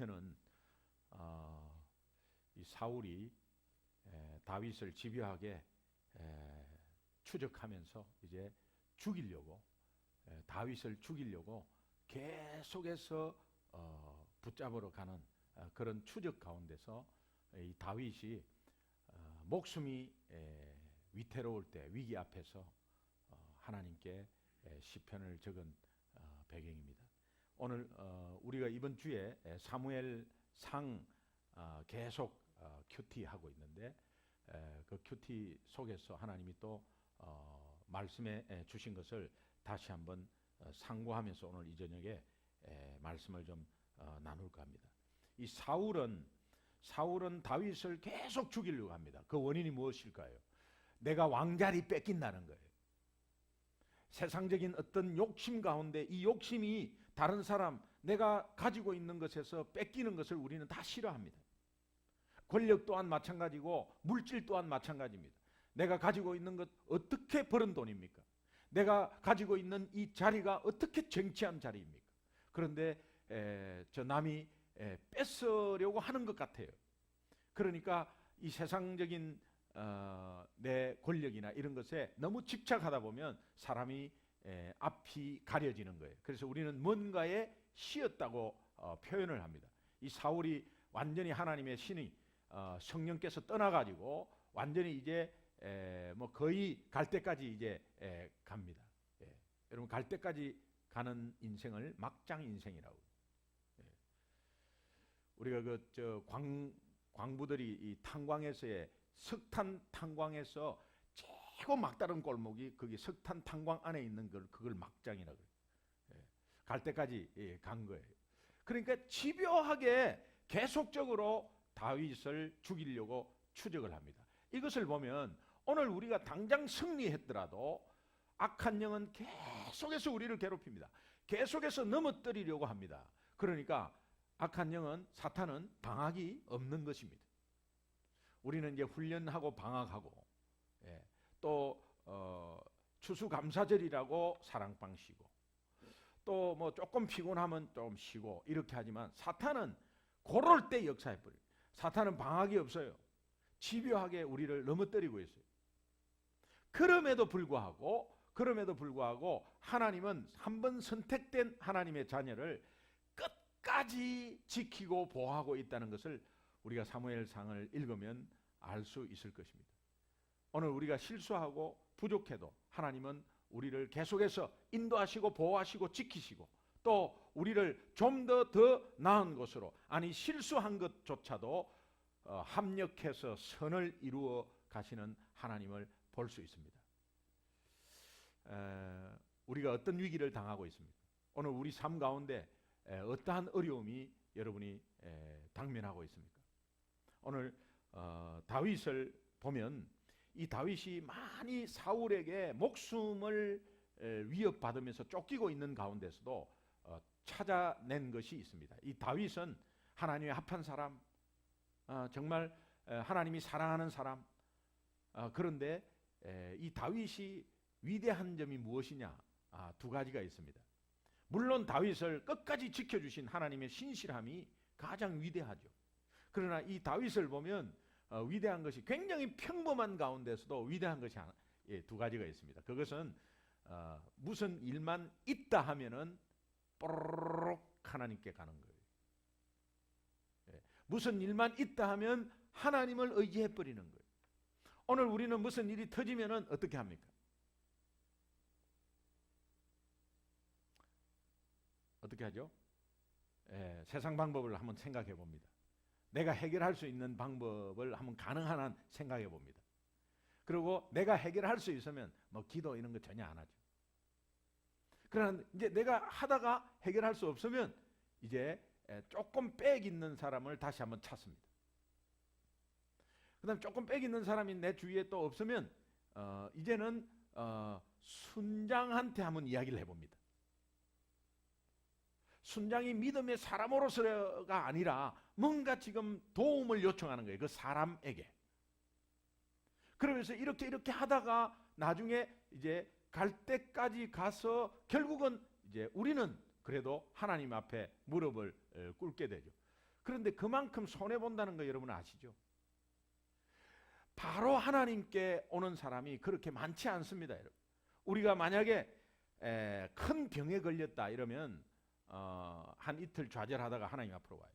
시편은 이 사울이 다윗을 집요하게 추적하면서 이제 죽이려고, 다윗을 죽이려고 계속해서 붙잡으러 가는 그런 추적 가운데서 이 다윗이 목숨이 위태로울 때, 위기 앞에서 하나님께 시편을 적은 배경입니다. 오늘 우리가 이번 주에 사무엘상 계속 큐티하고 있는데, 그 큐티 속에서 하나님이 또 말씀해 주신 것을 다시 한번 상고하면서 오늘 이 저녁에 말씀을 좀 나눌까 합니다. 이 사울은 다윗을 계속 죽이려고 합니다. 그 원인이 무엇일까요? 내가 왕자리 뺏긴다는 거예요. 세상적인 어떤 욕심 가운데 이 욕심이 다른 사람, 내가 가지고 있는 것에서 뺏기는 것을 우리는 다 싫어합니다. 권력 또한 마찬가지고 물질 또한 마찬가지입니다. 내가 가지고 있는 것 어떻게 벌은 돈입니까? 내가 가지고 있는 이 자리가 어떻게 정치한 자리입니까? 그런데 저 남이 뺏으려고 하는 것 같아요. 그러니까 이 세상적인 내 권력이나 이런 것에 너무 집착하다 보면 사람이 앞이 가려지는 거예요. 그래서 우리는 뭔가에 쉬었다고 표현을 합니다. 이 사울이 완전히 하나님의 신이 성령께서 떠나가지고 완전히 이제 뭐 거의 갈 때까지 이제 갑니다. 여러분, 갈 때까지 가는 인생을 막장 인생이라고. 우리가 저 광부들이 이 탄광에서의 석탄 탄광에서 최고 막다른 골목이 거기 석탄 탄광 안에 있는 그걸 막장이라고 그래요. 갈 때까지 간 거예요. 그러니까 집요하게 계속적으로 다윗을 죽이려고 추적을 합니다. 이것을 보면 오늘 우리가 당장 승리했더라도 악한 영은 계속해서 우리를 괴롭힙니다. 계속해서 넘어뜨리려고 합니다. 그러니까 악한 영은, 사탄은 방학이 없는 것입니다. 우리는 이제 훈련하고 방학하고, 또 추수감사절이라고 사랑방 쉬고, 또 뭐 조금 피곤하면 좀 쉬고 이렇게 하지만 사탄은 그럴 때 역사해버려요. 사탄은 방학이 없어요. 집요하게 우리를 넘어뜨리고 있어요. 그럼에도 불구하고 하나님은 한번 선택된 하나님의 자녀를 끝까지 지키고 보호하고 있다는 것을 우리가 사무엘상을 읽으면 알 수 있을 것입니다. 오늘 우리가 실수하고 부족해도 하나님은 우리를 계속해서 인도하시고 보호하시고 지키시고, 또 우리를 좀 더 나은 곳으로, 아니 실수한 것조차도 합력해서 선을 이루어 가시는 하나님을 볼 수 있습니다. 우리가 어떤 위기를 당하고 있습니까? 오늘 우리 삶 가운데 어떠한 어려움이 여러분이 당면하고 있습니까? 오늘 다윗을 보면 이 다윗이 많이 사울에게 목숨을 위협받으면서 쫓기고 있는 가운데서도 찾아낸 것이 있습니다. 이 다윗은 하나님의 합한 사람, 정말 하나님이 사랑하는 사람. 그런데 이 다윗이 위대한 점이 무엇이냐? 두 가지가 있습니다. 물론 다윗을 끝까지 지켜주신 하나님의 신실함이 가장 위대하죠. 그러나 이 다윗을 보면 위대한 것이 굉장히 평범한 가운데서도 위대한 것이 두 가지가 있습니다. 그것은 무슨 일만 있다 하면은 뽀로록 하나님께 가는 거예요. 무슨 일만 있다 하면 하나님을 의지해 버리는 거예요. 오늘 우리는 무슨 일이 터지면은 어떻게 합니까? 어떻게 하죠? 세상 방법을 한번 생각해 봅니다. 내가 해결할 수 있는 방법을 한번 가능한 한 생각해 봅니다. 그리고 내가 해결할 수 있으면 뭐 기도 이런 거 전혀 안 하죠. 그러나 이제 내가 하다가 해결할 수 없으면 이제 조금 빽 있는 사람을 다시 한번 찾습니다. 그 다음에 조금 빽 있는 사람이 내 주위에 또 없으면 이제는 순장한테 한번 이야기를 해봅니다. 순장이 믿음의 사람으로서가 아니라 뭔가 지금 도움을 요청하는 거예요. 그 사람에게. 그러면서 이렇게 하다가 나중에 이제 갈 때까지 가서 결국은 이제 우리는 그래도 하나님 앞에 무릎을 꿇게 되죠. 그런데 그만큼 손해본다는 거 여러분 아시죠? 바로 하나님께 오는 사람이 그렇게 많지 않습니다. 여러분. 우리가 만약에 큰 병에 걸렸다 이러면 한 이틀 좌절하다가 하나님 앞으로 와요.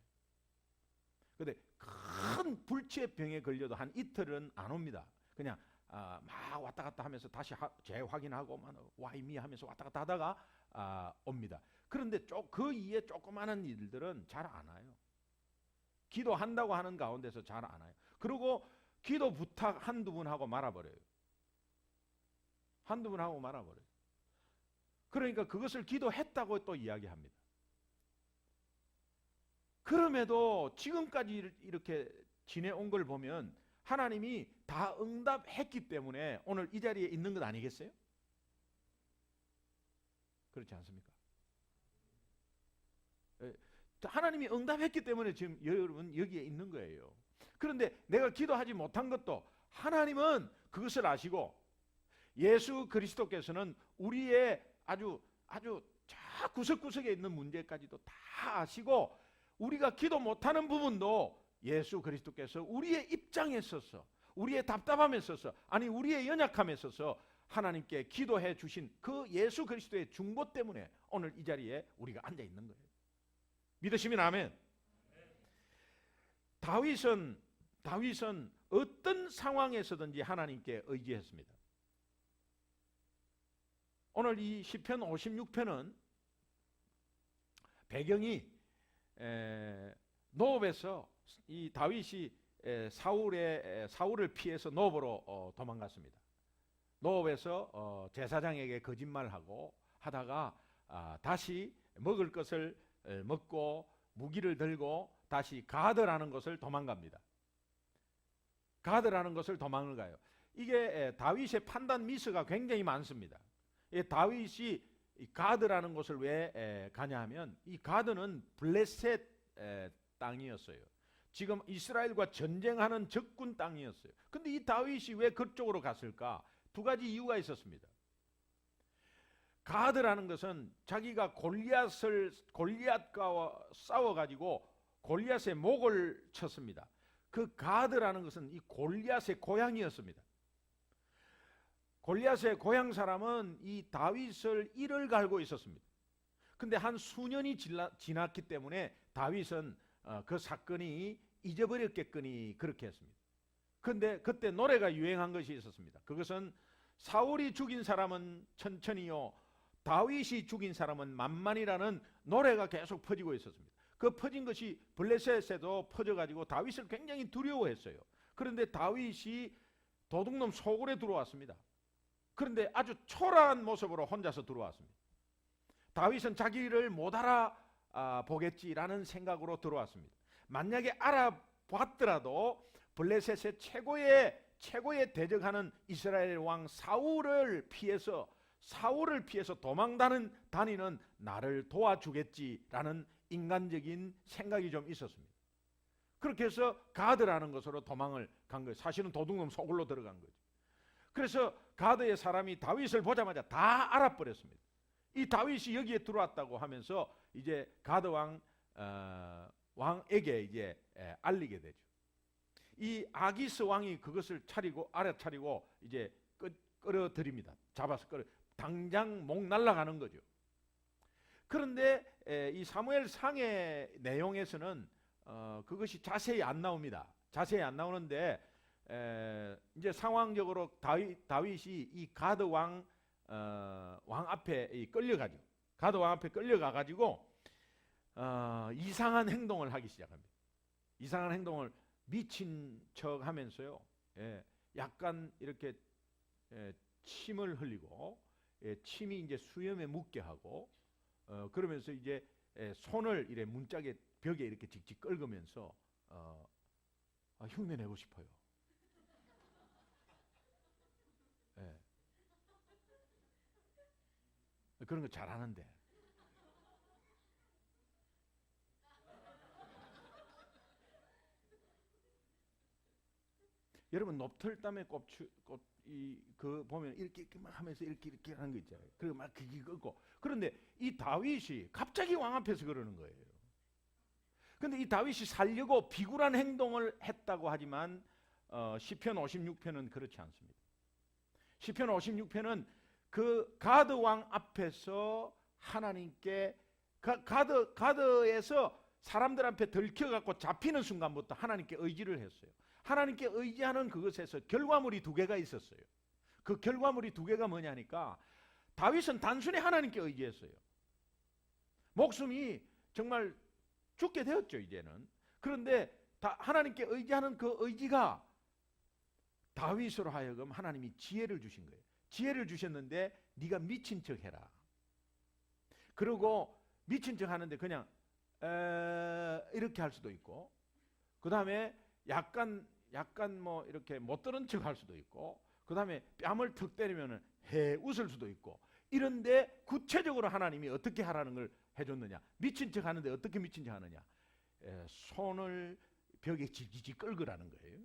근데 큰 불치의 병에 걸려도 한 이틀은 안 옵니다. 그냥 막 왔다 갔다 하면서 다시 재확인하고 와이미 하면서 왔다 갔다 하다가 옵니다. 그런데 그 이에 조그마한 일들은 잘 안 와요. 기도한다고 하는 가운데서 잘 안 와요. 그리고 기도 부탁 한두 번 하고 말아버려요. 한두 번 하고 말아버려요. 그러니까 그것을 기도했다고 또 이야기합니다. 그럼에도 지금까지 이렇게 지내온 걸 보면 하나님이 다 응답했기 때문에 오늘 이 자리에 있는 것 아니겠어요? 그렇지 않습니까? 하나님이 응답했기 때문에 지금 여러분 여기에 있는 거예요. 그런데 내가 기도하지 못한 것도 하나님은 그것을 아시고 예수 그리스도께서는 우리의 아주 저 구석구석에 있는 문제까지도 다 아시고 우리가 기도 못하는 부분도 예수 그리스도께서 우리의 입장에 있어서 우리의 답답함에 있어서 아니 우리의 연약함에 있어서 하나님께 기도해 주신 그 예수 그리스도의 중보 때문에 오늘 이 자리에 우리가 앉아 있는 거예요. 믿으시면 아멘. 다윗은 어떤 상황에서든지 하나님께 의지했습니다. 오늘 이 시편 56편은 배경이 노업에서 이 다윗이 사울을 피해서 노업으로 도망갔습니다. 노업에서 제사장에게 거짓말하고 하다가 다시 먹을 것을 먹고 무기를 들고 다시 가드라는 것을 도망갑니다. 가드라는 것을 도망을 가요. 이게 다윗의 판단 미스가 굉장히 많습니다. 다윗이 가드라는 곳을 왜 가냐 하면 이 가드는 블레셋 땅이었어요. 지금 이스라엘과 전쟁하는 적군 땅이었어요. 근데 이 다윗이 왜 그쪽으로 갔을까? 두 가지 이유가 있었습니다. 가드라는 것은 자기가 골리앗과 싸워가지고 골리앗의 목을 쳤습니다. 그 가드라는 것은 이 골리앗의 고향이었습니다. 골리앗의 고향 사람은 이 다윗을 이를 갈고 있었습니다. 근데 한 수년이 지났기 때문에 다윗은 그 사건이 잊어버렸겠거니 그렇게 했습니다. 근데 그때 노래가 유행한 것이 있었습니다. 그것은 사울이 죽인 사람은 천천히요 다윗이 죽인 사람은 만만이라는 노래가 계속 퍼지고 있었습니다. 그 퍼진 것이 블레셋에도 퍼져가지고 다윗을 굉장히 두려워했어요. 그런데 다윗이 도둑놈 소굴에 들어왔습니다. 그런데 아주 초라한 모습으로 혼자서 들어왔습니다. 다윗은 자기를 못 알아보겠지라는 생각으로 들어왔습니다. 만약에 알아봤더라도 블레셋의 최고의 대적하는 이스라엘 왕 사울을 피해서 도망 다니는 나를 도와주겠지라는 인간적인 생각이 좀 있었습니다. 그렇게 해서 가드라는 것으로 도망을 간 거예요. 사실은 도둑놈 소굴로 들어간 거죠. 그래서 가드의 사람이 다윗을 보자마자 다 알아버렸습니다. 이 다윗이 여기에 들어왔다고 하면서 이제 가드 왕에게 이제 알리게 되죠. 이 아기스 왕이 그것을 알아차리고 이제 끌어들입니다. 잡아서 당장 목 날아가는 거죠. 그런데 이 사무엘 상의 내용에서는 그것이 자세히 안 나옵니다. 자세히 안 나오는데 이제 상황적으로 다윗이 이 가드 왕 앞에 끌려가죠. 가드 왕 앞에 끌려가가지고 이상한 행동을 하기 시작합니다. 이상한 행동을 미친 척하면서요. 약간 이렇게 침을 흘리고 침이 이제 수염에 묻게 하고 그러면서 이제 손을 이래 문짝에 벽에 이렇게 직직 긁으면서 흉내 내고 싶어요. 그런 거 잘하는데. 여러분 높털땀에 그 보면 이렇게 막 하면서 이렇게 하는 거 있잖아요. 그리고 막 그게 끄고. 그런데 이 다윗이 갑자기 왕 앞에서 그러는 거예요. 근데 이 다윗이 살려고 비굴한 행동을 했다고 하지만 시편 56편은 그렇지 않습니다. 시편 56편은 그 가드 왕 앞에서 하나님께 가드에서 사람들 앞에 들켜갖고 잡히는 순간부터 하나님께 의지를 했어요. 하나님께 의지하는 그것에서 결과물이 두 개가 있었어요. 그 결과물이 두 개가 뭐냐니까 다윗은 단순히 하나님께 의지했어요. 목숨이 정말 죽게 되었죠 이제는. 그런데 하나님께 의지하는 그 의지가 다윗으로 하여금 하나님이 지혜를 주신 거예요. 지혜를 주셨는데 네가 미친 척 해라. 그리고 미친 척 하는데 그냥 이렇게 할 수도 있고, 그 다음에 약간 뭐 이렇게 못 들은 척 할 수도 있고, 그 다음에 뺨을 턱 때리면 웃을 수도 있고, 이런데 구체적으로 하나님이 어떻게 하라는 걸 해줬느냐. 미친 척 하는데 어떻게 미친 척 하느냐. 손을 벽에 질질 끌거라는 거예요.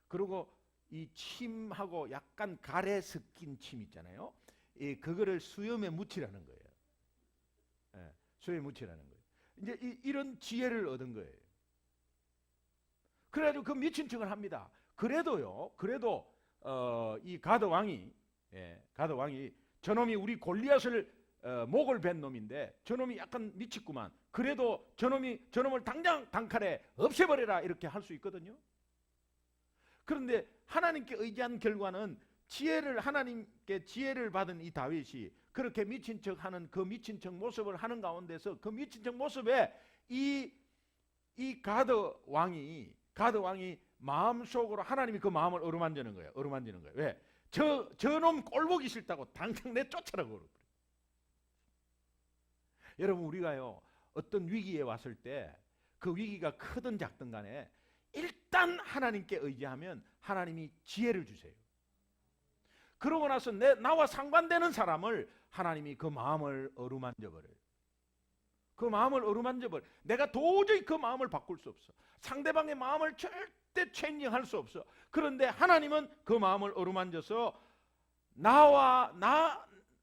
그리고 이 침하고 약간 가래 섞인 침 있잖아요. 그거를 수염에 묻히라는 거예요. 수염에 묻히라는 거예요. 이제 이런 지혜를 얻은 거예요. 그래가지고 그 미친 척을 합니다. 그래도 이 가드 왕이 저놈이 우리 골리앗을 목을 벤 놈인데 저놈이 약간 미쳤구만. 그래도 저놈을 당장 단칼에 없애버려라 이렇게 할 수 있거든요. 그런데 하나님께 의지한 결과는 하나님께 지혜를 받은 이 다윗이 그렇게 미친 척하는 그 미친 척 모습을 하는 가운데서 그 미친 척 모습에 이 가드 왕이 마음속으로 하나님이 그 마음을 어루만지는 거예요. 왜? 저놈 꼴보기 싫다고 당장 내쫓아라고 그러고. 여러분 우리가요 어떤 위기에 왔을 때 그 위기가 크든 작든 간에 일단 하나님께 의지하면 하나님이 지혜를 주세요. 그러고 나서 나와 상관되는 사람을 하나님이 그 마음을 어루만져 버려요. 그 마음을 어루만져 버려요. 내가 도저히 그 마음을 바꿀 수 없어. 상대방의 마음을 절대 체인징할 수 없어. 그런데 하나님은 그 마음을 어루만져서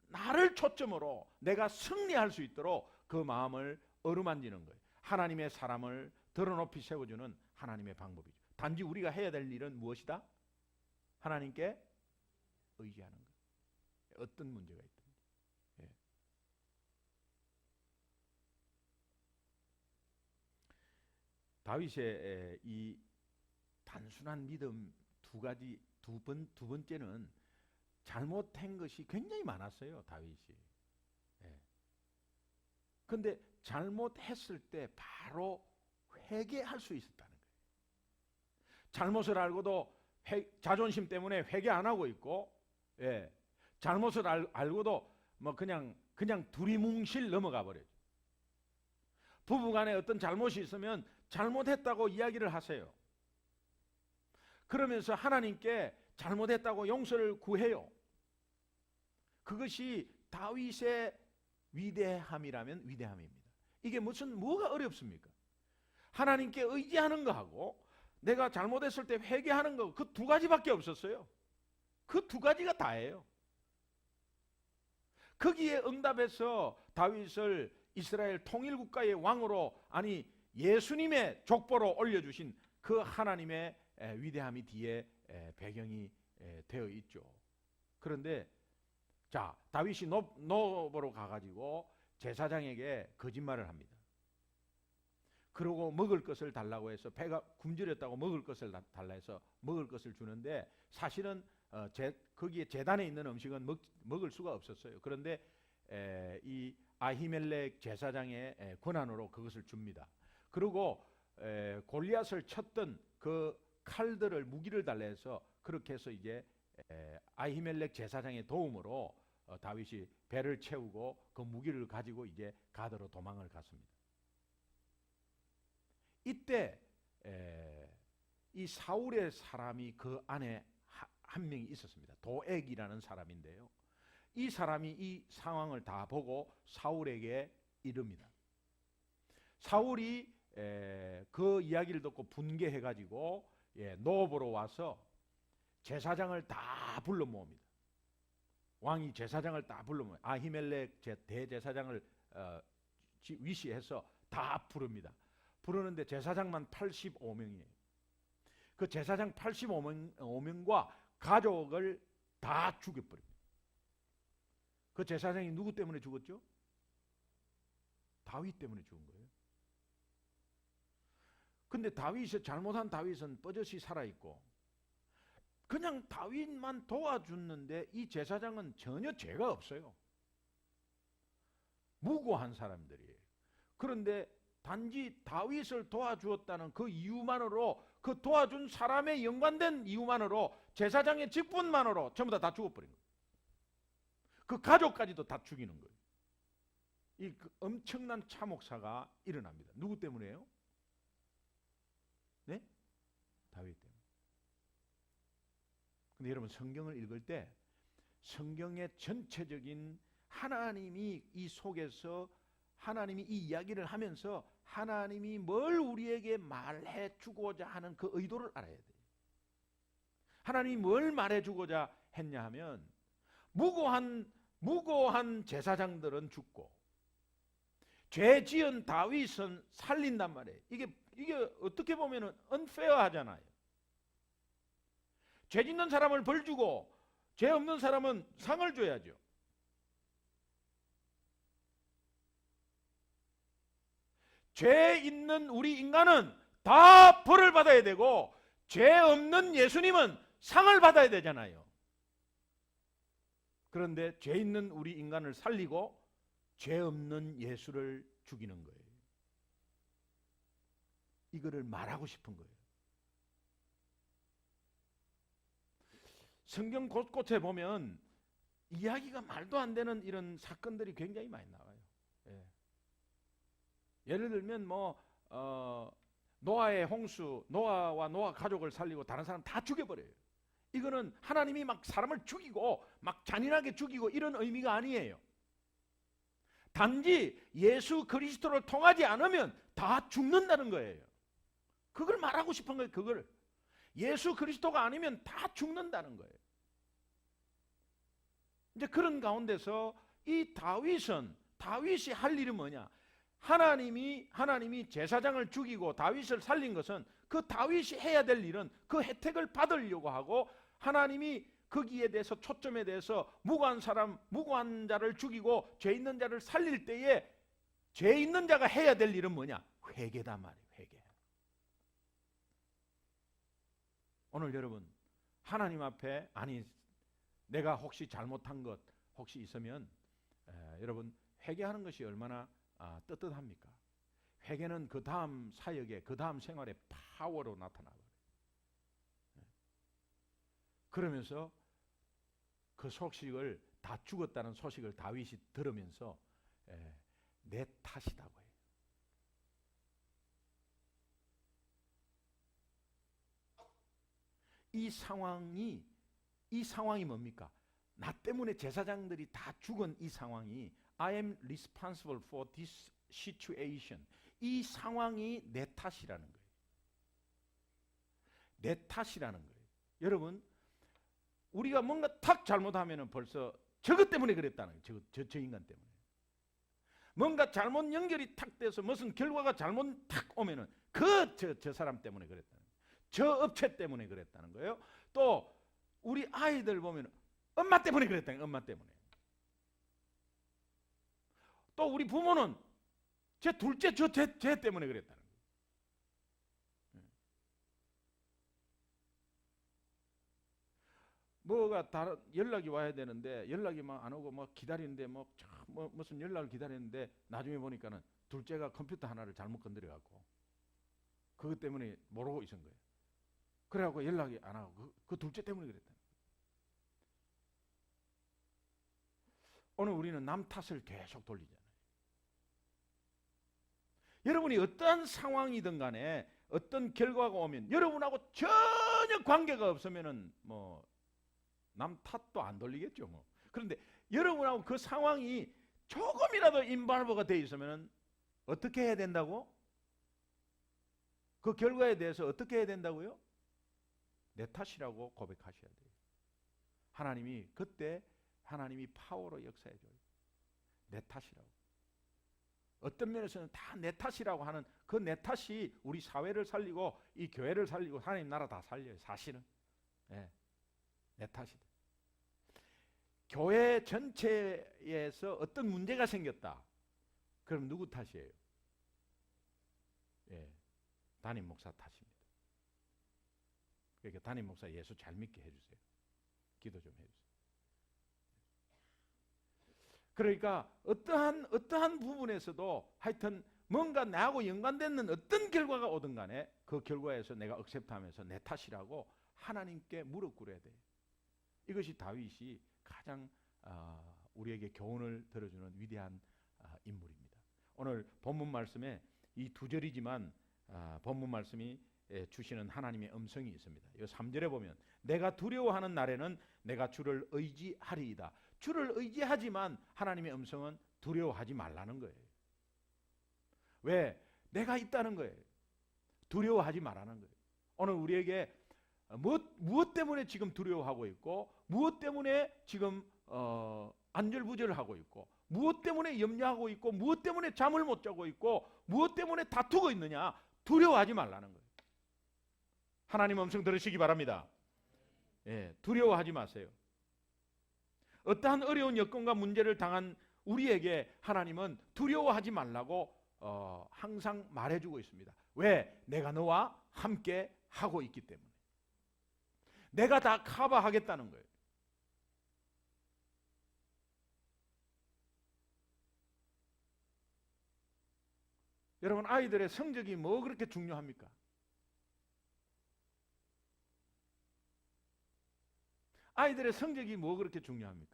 나를 초점으로 내가 승리할 수 있도록 그 마음을 어루만지는 거예요. 하나님의 사람을 드러높이 세워주는 하나님의 방법이죠. 단지 우리가 해야 될 일은 무엇이다? 하나님께 의지하는 거예요. 어떤 문제가 있든. 예. 다윗의 이 단순한 믿음 두 번째는 잘못한 것이 굉장히 많았어요. 다윗이. 그런데 잘못했을 때 바로 회개할 수 있었다는 거예요. 잘못을 알고도 자존심 때문에 회개 안 하고 있고, 잘못을 알고도 뭐 그냥 두리뭉실 넘어가 버려요. 부부간에 어떤 잘못이 있으면 잘못했다고 이야기를 하세요. 그러면서 하나님께 잘못했다고 용서를 구해요. 그것이 다윗의 위대함이라면 위대함입니다. 이게 뭐가 어렵습니까? 하나님께 의지하는 거하고 내가 잘못했을 때 회개하는 거, 그 두 가지밖에 없었어요. 그 두 가지가 다예요. 거기에 응답해서 다윗을 이스라엘 통일국가의 왕으로, 아니 예수님의 족보로 올려주신 그 하나님의 위대함이 뒤에 배경이 되어 있죠. 그런데 자, 다윗이 노보로 가가지고 제사장에게 거짓말을 합니다. 그러고 먹을 것을 달라고 해서 배가 굶주렸다고 먹을 것을 달라 해서 먹을 것을 주는데 사실은 거기에 제단에 있는 음식은 먹을 수가 없었어요. 그런데 이 아히멜렉 제사장의 권한으로 그것을 줍니다. 그리고 골리앗을 쳤던 그 칼들을 무기를 달라 해서 그렇게 해서 이제 아히멜렉 제사장의 도움으로 다윗이 배를 채우고 그 무기를 가지고 이제 가드로 도망을 갔습니다. 이때 이 사울의 사람이 그 안에 한 명이 있었습니다. 도액이라는 사람인데요. 이 사람이 이 상황을 다 보고 사울에게 이릅니다. 사울이 그 이야기를 듣고 분개해가지고 노브로 와서 제사장을 다 불러 모읍니다. 왕이 제사장을 다 불러 모읍니다. 아히멜렉 대제사장을 위시해서 다 부릅니다. 부르는데 제사장만 85명이에요. 그 제사장 85명과 가족을 다 죽여버립니다. 그 제사장이 누구 때문에 죽었죠? 다윗 때문에 죽은 거예요. 근데 잘못한 다윗은 뻐젓이 살아있고 그냥 다윗만 도와줬는데 이 제사장은 전혀 죄가 없어요. 무고한 사람들이에요. 그런데 단지 다윗을 도와주었다는 그 이유만으로, 그 도와준 사람에 연관된 이유만으로, 제사장의 직분만으로 전부 다 죽어버린 거예요. 그 가족까지도 다 죽이는 거예요. 이 엄청난 참혹사가 일어납니다. 누구 때문에요? 네? 다윗 때문에. 근데 여러분, 성경을 읽을 때 성경의 전체적인 하나님이 이 속에서 하나님이 이 이야기를 하면서 하나님이 뭘 우리에게 말해 주고자 하는 그 의도를 알아야 돼요. 하나님이 뭘 말해 주고자 했냐 하면 무고한 제사장들은 죽고 죄 지은 다윗은 살린단 말이에요. 이게 어떻게 보면은 unfair하잖아요. 죄 짓는 사람을 벌 주고 죄 없는 사람은 상을 줘야죠. 죄 있는 우리 인간은 다 벌을 받아야 되고 죄 없는 예수님은 상을 받아야 되잖아요. 그런데 죄 있는 우리 인간을 살리고 죄 없는 예수를 죽이는 거예요. 이거를 말하고 싶은 거예요. 성경 곳곳에 보면 이야기가 말도 안 되는 이런 사건들이 굉장히 많이 나와요. 예를 들면 노아의 홍수, 노아와 노아 가족을 살리고 다른 사람 다 죽여버려요. 이거는 하나님이 막 사람을 죽이고 막 잔인하게 죽이고 이런 의미가 아니에요. 단지 예수 그리스도를 통하지 않으면 다 죽는다는 거예요. 그걸 말하고 싶은 거예요. 그걸 예수 그리스도가 아니면 다 죽는다는 거예요. 이제 그런 가운데서 이 다윗이 할 일이 뭐냐? 하나님이 제사장을 죽이고 다윗을 살린 것은 그 다윗이 해야 될 일은 그 혜택을 받으려고 하고, 하나님이 거기에 대해서 초점에 대해서 무고한 자를 죽이고 죄 있는 자를 살릴 때에 죄 있는 자가 해야 될 일은 뭐냐? 회개다 말이에요. 회개. 오늘 여러분, 하나님 앞에 내가 혹시 잘못한 것 혹시 있으면 여러분, 회개하는 것이 얼마나 떳떳합니까? 회개는 그 다음 사역에, 그 다음 생활에 파워로 나타나거든요. 그러면서 그 소식을, 다 죽었다는 소식을 다윗이 들으면서 내 탓이라고 해요. 이 상황이 뭡니까? 나 때문에 제사장들이 다 죽은 이 상황이, I am responsible for this situation. 이 상황이 내 탓이라는 거예요. 내 탓이라는 거예요. 여러분, 우리가 뭔가 탁 잘못하면은 벌써 저것 때문에 그랬다는 거예요. 저 인간 때문에. 뭔가 잘못 연결이 탁 돼서 무슨 결과가 잘못 탁 오면은 저 사람 때문에 그랬다는 거예요. 저 업체 때문에 그랬다는 거예요. 또 우리 아이들 보면 엄마 때문에 그랬다는 거예요. 엄마 때문에. 또 우리 부모는 제 둘째 쟤 때문에 그랬다는 거예요. 뭐가 다른 연락이 와야 되는데 연락이 막 안 오고 막 기다리는데 무슨 연락을 기다리는데 나중에 보니까는 둘째가 컴퓨터 하나를 잘못 건드려 갖고 그것 때문에 모르고 있은 거예요. 그래갖고 연락이 안 하고 그 둘째 때문에 그랬다. 오늘 우리는 남 탓을 계속 돌리잖아요. 여러분이 어떠한 상황이든 간에 어떤 결과가 오면 여러분하고 전혀 관계가 없으면은 남 탓도 안 돌리겠죠. 그런데 여러분하고 그 상황이 조금이라도 인발버가 돼 있으면 어떻게 해야 된다고? 그 결과에 대해서 어떻게 해야 된다고요? 내 탓이라고 고백하셔야 돼요. 그때 하나님이 파워로 역사해 줘요. 내 탓이라고. 어떤 면에서는 다 내 탓이라고 하는 그 내 탓이 우리 사회를 살리고 이 교회를 살리고 하나님 나라 다 살려요. 사실은. 예, 내 탓이다. 교회 전체에서 어떤 문제가 생겼다. 그럼 누구 탓이에요? 예, 담임 목사 탓입니다. 그러니까 담임 목사 예수 잘 믿게 해주세요. 기도 좀 해주세요. 그러니까 어떠한 부분에서도 하여튼 뭔가 나하고 연관되는 어떤 결과가 오든 간에 그 결과에서 내가 억셉트하면서 내 탓이라고 하나님께 무릎 꿇어야 돼요. 이것이 다윗이 가장 우리에게 교훈을 들어주는 위대한 인물입니다. 오늘 본문 말씀에 이 두 절이지만 본문 말씀이 주시는 하나님의 음성이 있습니다. 이 3절에 보면 내가 두려워하는 날에는 내가 주를 의지하리이다. 주를 의지하지만 하나님의 음성은 두려워하지 말라는 거예요. 왜? 내가 있다는 거예요. 두려워하지 말라는 거예요. 오늘 우리에게 무엇 때문에 지금 두려워하고 있고 무엇 때문에 지금 안절부절하고 있고 무엇 때문에 염려하고 있고 무엇 때문에 잠을 못 자고 있고 무엇 때문에 다투고 있느냐? 두려워하지 말라는 거예요. 하나님 음성 들으시기 바랍니다. 예, 두려워하지 마세요. 어떠한 어려운 여건과 문제를 당한 우리에게 하나님은 두려워하지 말라고 항상 말해주고 있습니다. 왜? 내가 너와 함께 하고 있기 때문에. 내가 다 커버하겠다는 거예요. 여러분, 아이들의 성적이 뭐 그렇게 중요합니까? 아이들의 성적이 뭐 그렇게 중요합니까?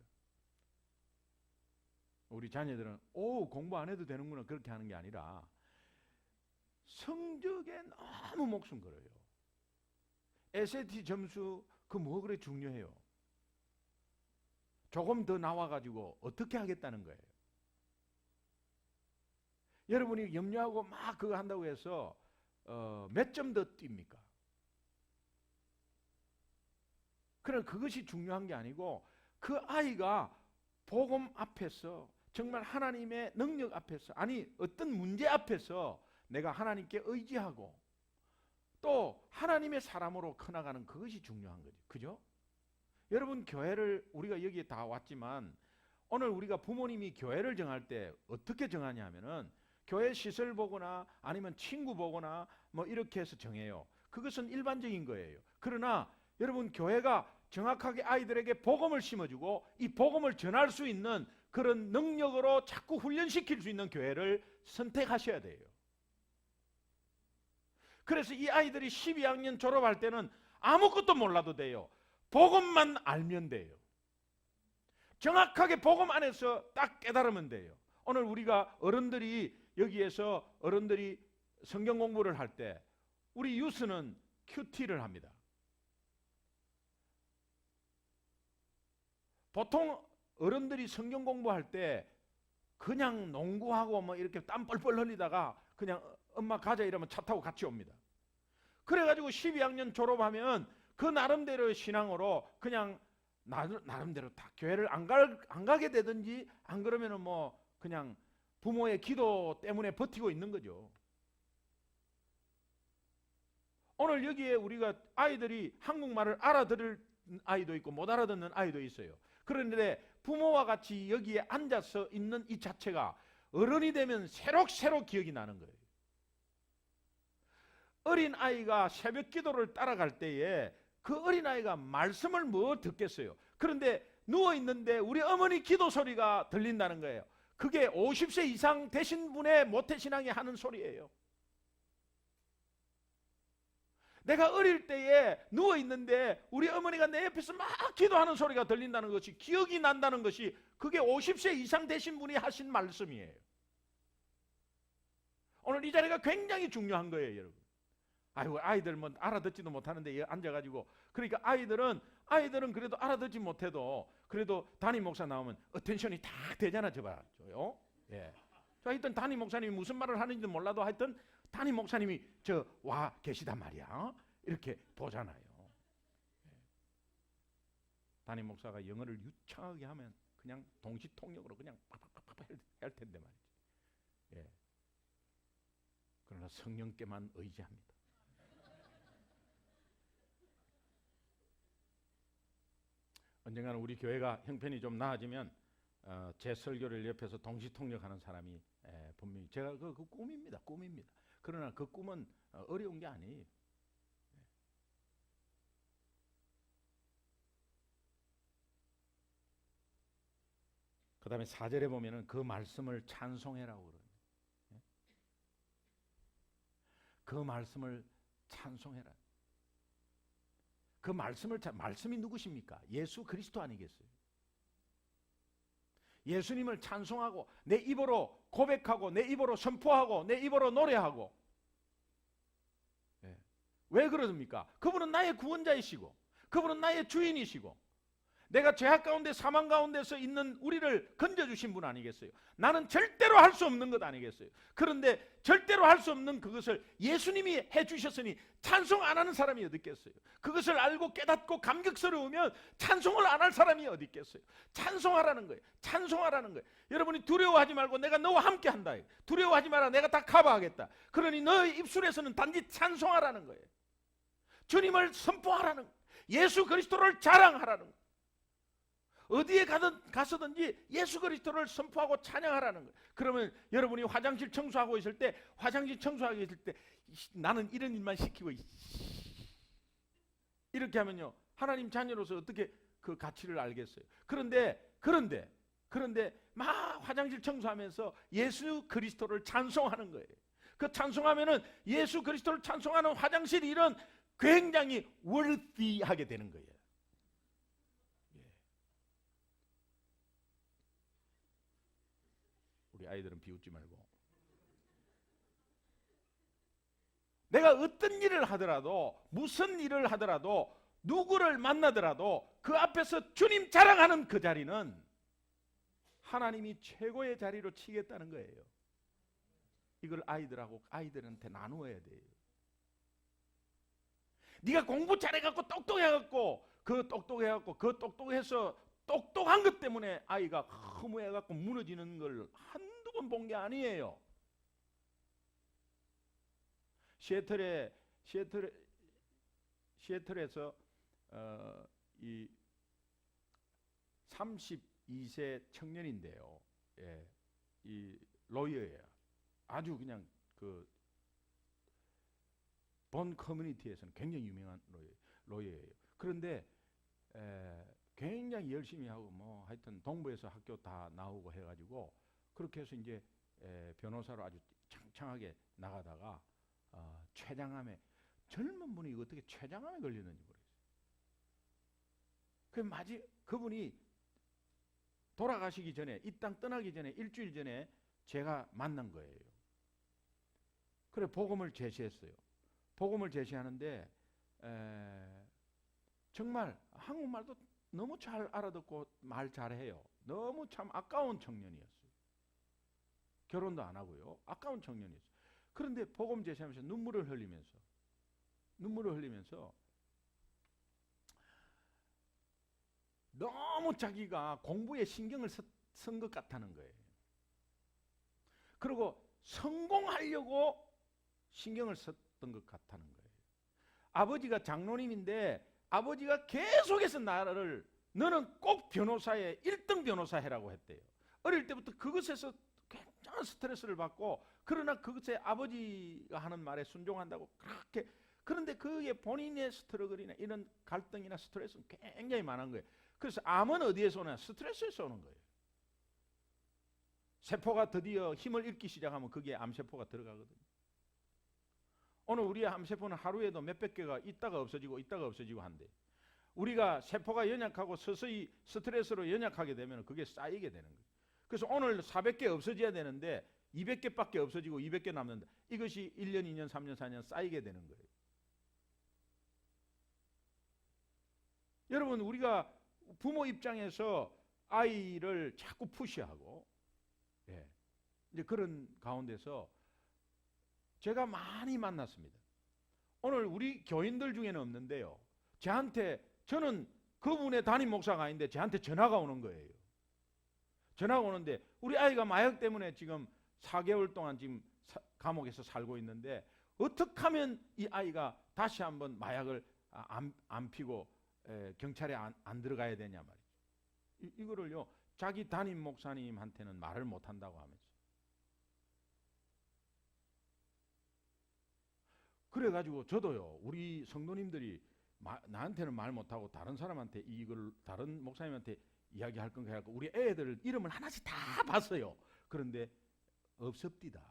우리 자녀들은 공부 안 해도 되는구나 그렇게 하는 게 아니라 성적에 너무 목숨 걸어요. SAT 점수 그 뭐 그래 중요해요. 조금 더 나와가지고 어떻게 하겠다는 거예요. 여러분이 염려하고 막 그거 한다고 해서 몇 점 더 뜁니까? 그럼 그것이 중요한 게 아니고 그 아이가 복음 앞에서 정말 하나님의 능력 앞에서 아니 어떤 문제 앞에서 내가 하나님께 의지하고 또 하나님의 사람으로 커나가는 그것이 중요한 거죠. 그죠? 여러분 교회를 우리가 여기에 다 왔지만 오늘 우리가 부모님이 교회를 정할 때 어떻게 정하냐 하면은 교회 시설 보거나 아니면 친구 보거나 뭐 이렇게 해서 정해요. 그것은 일반적인 거예요. 그러나 여러분 교회가 정확하게 아이들에게 복음을 심어주고 이 복음을 전할 수 있는 그런 능력으로 자꾸 훈련시킬 수 있는 교회를 선택하셔야 돼요. 그래서 이 아이들이 12학년 졸업할 때는 아무것도 몰라도 돼요. 복음만 알면 돼요. 정확하게 복음 안에서 딱 깨달으면 돼요. 오늘 우리가 어른들이 여기에서 어른들이 성경 공부를 할 때 우리 유스는 큐티를 합니다. 보통 어른들이 성경 공부할 때 그냥 농구하고 뭐 이렇게 땀 뻘뻘 흘리다가 그냥 엄마 가자 이러면 차 타고 같이 옵니다. 그래가지고 12학년 졸업하면 그 나름대로의 신앙으로 그냥 나름대로 다 교회를 안 가게 되든지 안 그러면은 뭐 그냥 부모의 기도 때문에 버티고 있는 거죠. 오늘 여기에 우리가 아이들이 한국말을 알아들을 아이도 있고 못 알아듣는 아이도 있어요. 그런데 부모와 같이 여기에 앉아서 있는 이 자체가 어른이 되면 새록새록 기억이 나는 거예요. 어린아이가 새벽 기도를 따라갈 때에 그 어린아이가 말씀을 뭐 듣겠어요. 그런데 누워있는데 우리 어머니 기도 소리가 들린다는 거예요. 그게 50세 이상 되신 분의 모태신앙이 하는 소리예요. 내가 어릴 때에 누워있는데 우리 어머니가 내 옆에서 막 기도하는 소리가 들린다는 것이 기억이 난다는 것이 그게 50세 이상 되신 분이 하신 말씀이에요. 오늘 이 자리가 굉장히 중요한 거예요, 여러분. 아이고 아이들 뭐 알아듣지도 못하는데 앉아가지고 그러니까 아이들은 그래도 알아듣지 못해도 그래도 담임 목사 나오면 어텐션이 딱 되잖아, 저봐요. 예. 하여튼 담임 목사님이 무슨 말을 하는지도 몰라도 하여튼 담임 목사님이 저 와 계시단 말이야. 이렇게 보잖아요. 예. 담임 목사가 영어를 유창하게 하면 그냥 동시통역으로 그냥 팍팍팍팍 할 텐데 말이지. 예. 그러나 성령께만 의지합니다. 언젠가는 우리 교회가 형편이 좀 나아지면 제 설교를 옆에서 동시통역하는 사람이 분명히 제가 그 꿈입니다. 꿈입니다. 그러나 그 꿈은 어려운 게 아니에요. 그 다음에 4절에 보면은 그 말씀을 찬송해라고 그래요. 그 말씀을 찬송해라. 그 말씀이 누구십니까? 예수 그리스도 아니겠어요? 예수님을 찬송하고 내 입으로 고백하고 내 입으로 선포하고 내 입으로 노래하고. 왜 그러십니까? 그분은 나의 구원자이시고 그분은 나의 주인이시고 내가 죄악 가운데 사망 가운데서 있는 우리를 건져주신 분 아니겠어요? 나는 절대로 할 수 없는 것 아니겠어요? 그런데 절대로 할 수 없는 그것을 예수님이 해주셨으니 찬송 안 하는 사람이 어디 있겠어요? 그것을 알고 깨닫고 감격스러우면 찬송을 안 할 사람이 어디 있겠어요? 찬송하라는 거예요. 찬송하라는 거예요. 여러분이 두려워하지 말고 내가 너와 함께 한다. 두려워하지 마라. 내가 다 커버하겠다. 그러니 너의 입술에서는 단지 찬송하라는 거예요. 주님을 선포하라는 거예요. 예수 그리스도를 자랑하라는 거예요. 어디에 가서든지 예수 그리스도를 선포하고 찬양하라는 거예요. 그러면 여러분이 화장실 청소하고 있을 때 나는 이런 일만 시키고 이렇게 하면요 하나님 자녀로서 어떻게 그 가치를 알겠어요? 그런데 막 화장실 청소하면서 예수 그리스도를 찬송하는 거예요. 그 찬송하면은 예수 그리스도를 찬송하는 화장실 일은 굉장히 worthy하게 되는 거예요. 우리 아이들은 비웃지 말고. 내가 어떤 일을 하더라도 무슨 일을 하더라도 누구를 만나더라도 그 앞에서 주님 자랑하는 그 자리는 하나님이 최고의 자리로 치겠다는 거예요. 이걸 아이들한테 나누어야 돼요. 네가 공부 잘해갖고 똑똑해갖고 그 똑똑해서 똑똑한 것 때문에 아이가 허무해갖고 무너지는 걸 한두 번 본 게 아니에요. 시애틀에서 이 32세 청년인데요. 이 로이어예요. 아주 그냥 본 커뮤니티에서는 굉장히 유명한 로이어예요. 그런데 굉장히 열심히 하고 뭐 하여튼 동부에서 학교 다 나오고 해가지고 그렇게 해서 이제 변호사로 아주 창창하게 나가다가 췌장암에 젊은 분이 어떻게 췌장암에 걸리는지 모르겠어요. 그분이 돌아가시기 전에 이 땅 떠나기 전에 일주일 전에 제가 만난 거예요. 그래 복음을 제시했어요. 복음을 제시하는데 정말 한국말도 너무 잘 알아듣고 말 잘해요. 너무 참 아까운 청년이었어요. 결혼도 안 하고요. 아까운 청년이었어요. 그런데 복음 제시하면서 눈물을 흘리면서 너무 자기가 공부에 신경을 쓴 것 같다는 거예요. 그리고 성공하려고 신경을 썼던 것 같다는 거예요. 아버지가 장로님인데 아버지가 계속해서 너는 꼭 1등 변호사 해라고 했대요. 어릴 때부터 그것에서 굉장한 스트레스를 받고 그러나 그것에 아버지가 하는 말에 순종한다고 그렇게 그런데 그게 본인의 스트러글이나 이런 갈등이나 스트레스는 굉장히 많은 거예요. 그래서 암은 어디에서 오냐? 스트레스에서 오는 거예요. 세포가 드디어 힘을 잃기 시작하면 거기에 암세포가 들어가거든요. 오늘 우리의 암세포는 하루에도 몇백 개가 있다가 없어지고 한대. 우리가 세포가 연약하고 서서히 스트레스로 연약하게 되면 그게 쌓이게 되는 거예요. 그래서 오늘 400개 없어져야 되는데 200개밖에 없어지고 200개 남는다. 이것이 1년, 2년, 3년, 4년 쌓이게 되는 거예요. 여러분 우리가 부모 입장에서 아이를 자꾸 푸시하고 이제 그런 가운데서 제가 많이 만났습니다. 오늘 우리 교인들 중에는 없는데요. 저는 그분의 담임 목사가 아닌데 저한테 전화가 오는 거예요. 전화가 오는데 우리 아이가 마약 때문에 지금 4개월 동안 지금 감옥에서 살고 있는데 어떻게 하면 이 아이가 다시 한번 마약을 안 피고 경찰에 안 들어가야 되냐 말이죠. 이거를요 자기 담임 목사님한테는 말을 못한다고 하면서, 그래가지고 저도요 우리 성도님들이 나한테는 말 못하고 다른 사람한테 이걸 다른 목사님한테 이야기할 건가 해갖고 우리 애들 이름을 하나씩 다 봤어요. 그런데 없습디다.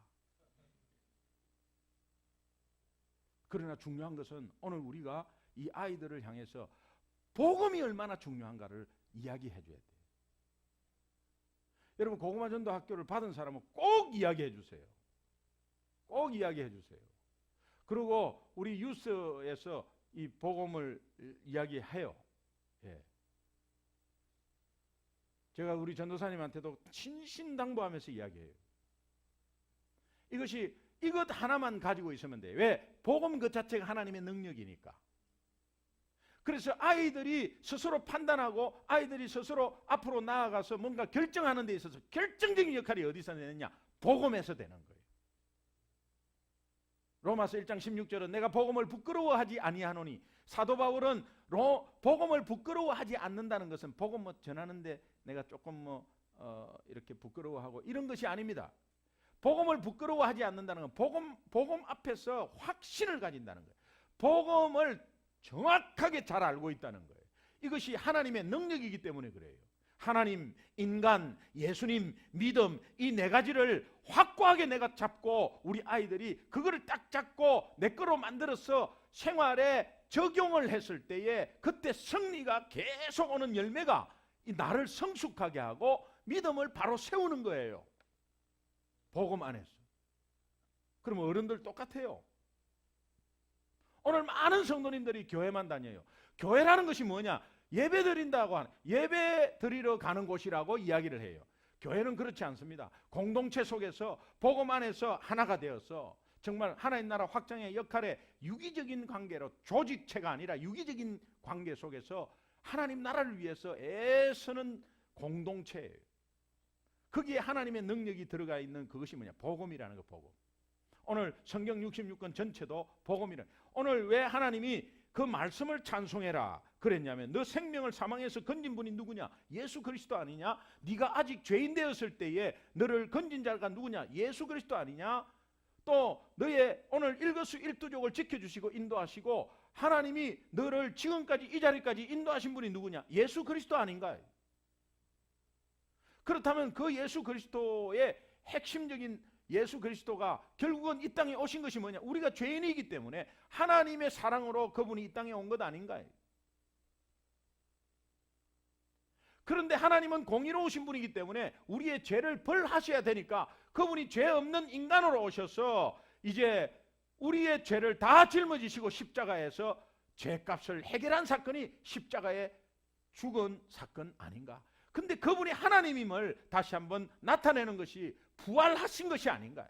그러나 중요한 것은 오늘 우리가 이 아이들을 향해서 복음이 얼마나 중요한가를 이야기해 줘야 돼요. 여러분 고구마 전도 학교를 받은 사람은 꼭 이야기해 주세요. 꼭 이야기해 주세요. 그리고 우리 유스에서 이 복음을 이야기해요. 예. 제가 우리 전도사님한테도 신신당부하면서 이야기해요. 이것 하나만 가지고 있으면 돼요. 왜? 복음 그 자체가 하나님의 능력이니까. 그래서 아이들이 스스로 판단하고 아이들이 스스로 앞으로 나아가서 뭔가 결정하는 데 있어서 결정적인 역할이 어디서 되느냐? 복음에서 되는 거예요. 로마서 1장 16절은 내가 복음을 부끄러워하지 아니하노니, 사도 바울은 복음을 부끄러워하지 않는다는 것은 복음 전하는데 내가 조금 이렇게 부끄러워하고 이런 것이 아닙니다. 복음을 부끄러워하지 않는다는 건 복음 앞에서 확신을 가진다는 거예요. 복음을 정확하게 잘 알고 있다는 거예요. 이것이 하나님의 능력이기 때문에 그래요. 하나님, 인간, 예수님, 믿음 이 네 가지를 확고하게 내가 잡고 우리 아이들이 그거를 딱 잡고 내 거로 만들어서 생활에 적용을 했을 때에 그때 승리가 계속 오는 열매가 이 나를 성숙하게 하고 믿음을 바로 세우는 거예요. 복음 안에서. 그러면 어른들 똑같아요. 오늘 많은 성도님들이 교회만 다녀요. 교회라는 것이 뭐냐? 예배 드린다고 하는, 예배 드리러 가는 곳이라고 이야기를 해요. 교회는 그렇지 않습니다. 공동체 속에서 복음 안에서 하나가 되어서 정말 하나님 나라 확장의 역할에 유기적인 관계로, 조직체가 아니라 유기적인 관계 속에서 하나님 나라를 위해서 애쓰는 공동체예요. 거기에 하나님의 능력이 들어가 있는 그것이 뭐냐? 복음이라는 거. 복음. 오늘 성경 66권 전체도 복음이라는. 오늘 왜 하나님이 그 말씀을 찬송해라 그랬냐면, 너 생명을 사망에서 건진 분이 누구냐? 예수 그리스도 아니냐? 네가 아직 죄인 되었을 때에 너를 건진 자가 누구냐? 예수 그리스도 아니냐? 또 너의 오늘 일거수일투족을 지켜주시고 인도하시고 하나님이 너를 지금까지 이 자리까지 인도하신 분이 누구냐? 예수 그리스도 아닌가? 그렇다면 그 예수 그리스도의 핵심적인 예수 그리스도가 결국은 이 땅에 오신 것이 뭐냐? 우리가 죄인이기 때문에 하나님의 사랑으로 그분이 이 땅에 온 것 아닌가요? 그런데 하나님은 공의로우신 분이기 때문에 우리의 죄를 벌하셔야 되니까 그분이 죄 없는 인간으로 오셔서 이제 우리의 죄를 다 짊어지시고 십자가에서 죄값을 해결한 사건이 십자가에 죽은 사건 아닌가? 근데 그분이 하나님임을 다시 한번 나타내는 것이 부활하신 것이 아닌가요?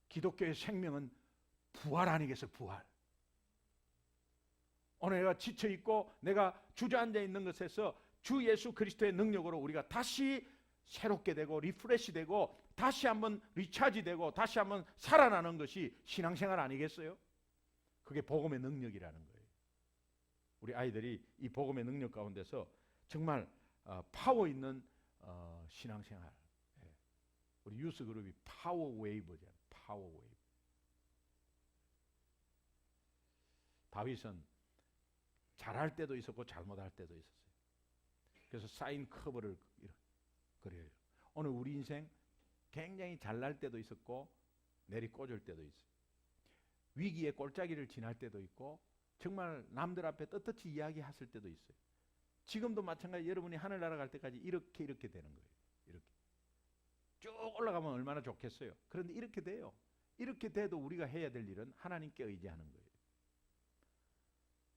기독교의 생명은 부활 아니겠어요? 부활. 오늘 내가 지쳐있고 내가 주저앉아 있는 것에서 주 예수 그리스도의 능력으로 우리가 다시 새롭게 되고 리프레시 되고 다시 한번 리차지 되고 다시 한번 살아나는 것이 신앙생활 아니겠어요? 그게 복음의 능력이라는 거예요. 우리 아이들이 이 복음의 능력 가운데서 정말 파워 있는 신앙생활. 우리 유스 그룹이 파워 웨이브잖아요. 파워 웨이브. 다윗은 잘할 때도 있었고 잘못할 때도 있었어요. 그래서 사인 커브를 그려요. 오늘 우리 인생 굉장히 잘날 때도 있었고 내리꽂을 때도 있어요. 위기의 골짜기를 지날 때도 있고 정말 남들 앞에 떳떳이 이야기했을 때도 있어요. 지금도 마찬가지. 여러분이 하늘나라 갈 때까지 이렇게 되는 거예요. 이렇게 쭉 올라가면 얼마나 좋겠어요. 그런데 이렇게 돼요. 이렇게 돼도 우리가 해야 될 일은 하나님께 의지하는 거예요.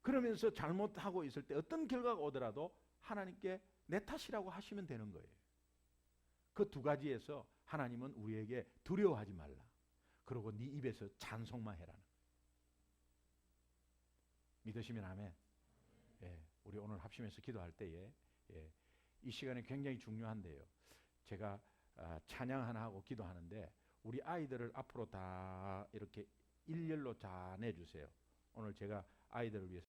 그러면서 잘못하고 있을 때 어떤 결과가 오더라도 하나님께 내 탓이라고 하시면 되는 거예요. 그 두 가지에서 하나님은 우리에게 두려워하지 말라. 그리고 네 입에서 찬송만 해라는 거예요. 믿으시면 아멘. 예, 우리 오늘 합심해서 기도할 때에 이 시간이 굉장히 중요한데요. 제가 찬양 하나 하고 기도하는데 우리 아이들을 앞으로 다 이렇게 일렬로 다 내주세요. 오늘 제가 아이들을 위해서